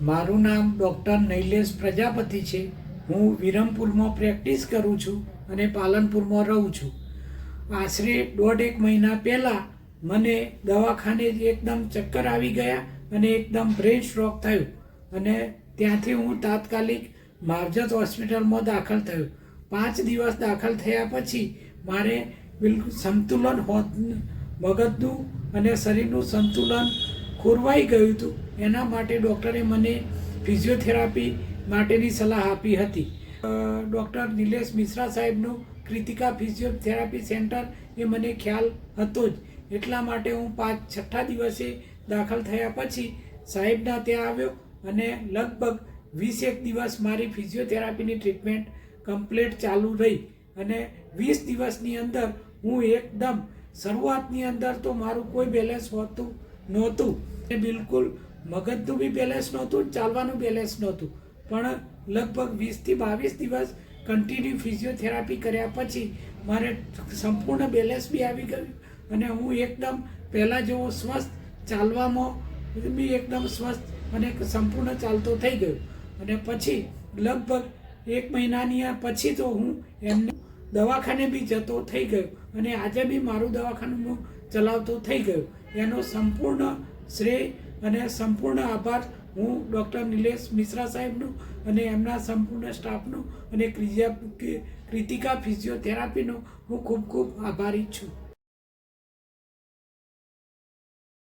મારું નામ ડૉક્ટર નૈલેશ પ્રજાપતિ છે। હું વિરમપુરમાં પ્રેક્ટિસ કરું છું અને પાલનપુરમાં રહું છું। આશરે 1.5 મહિના પહેલાં મને દવાખાને એકદમ ચક્કર આવી ગયા અને એકદમ બ્રેન સ્ટ્રોક થયું અને ત્યાંથી હું તાત્કાલિક માવજત હોસ્પિટલમાં દાખલ થયો। 5 દિવસ દાખલ થયા પછી મારે બિલકુલ સંતુલન મગજનું અને શરીરનું સંતુલન ખોરવાઈ ગયું હતું। એના માટે ડૉક્ટરે મને ફિઝિયોથેરાપી માટેની સલાહ આપી હતી। ડૉક્ટર નિલેશ મિશ્રા સાહેબનું કૃતિકા ફિઝિયોથેરાપી સેન્ટર એ મને ખ્યાલ હતો જ, એટલા માટે હું 6ઠ્ઠા દિવસે દાખલ થયા પછી સાહેબના ત્યાં આવ્યો અને લગભગ 21 દિવસ મારી ફિઝિયોથેરાપીની ટ્રીટમેન્ટ કમ્પ્લીટ ચાલુ રહી અને 20 દિવસની અંદર હું એકદમ શરૂઆતની અંદર તો મારું કોઈ બેલેન્સ હોતું નહોતું, એ બિલકુલ મગજનું બી બેલેન્સ નહોતું, ચાલવાનું બેલેન્સ નહોતું, પણ લગભગ 20 થી 22 દિવસ કન્ટિન્યુ ફિઝિયોથેરાપી કર્યા પછી મારે સંપૂર્ણ બેલેન્સ બી આવી ગયું અને હું એકદમ પહેલાં જેવો સ્વસ્થ, ચાલવામાં બી એકદમ સ્વસ્થ અને સંપૂર્ણ ચાલતો થઈ ગયો અને પછી લગભગ 1 મહિનાની પછી તો હું એમને દવાખાને બી જતો થઈ ગયો અને આજે બી મારું દવાખાનું ચલાવતો થઈ ગયો। એનો સંપૂર્ણ શ્રેય અને સંપૂર્ણ આભાર હું ડૉક્ટર નિલેશ મિશ્રા સાહેબનું અને એમના સંપૂર્ણ સ્ટાફનું અને કૃતિકા ફિઝિયોથેરાપીનો હું ખૂબ ખૂબ આભારી છું।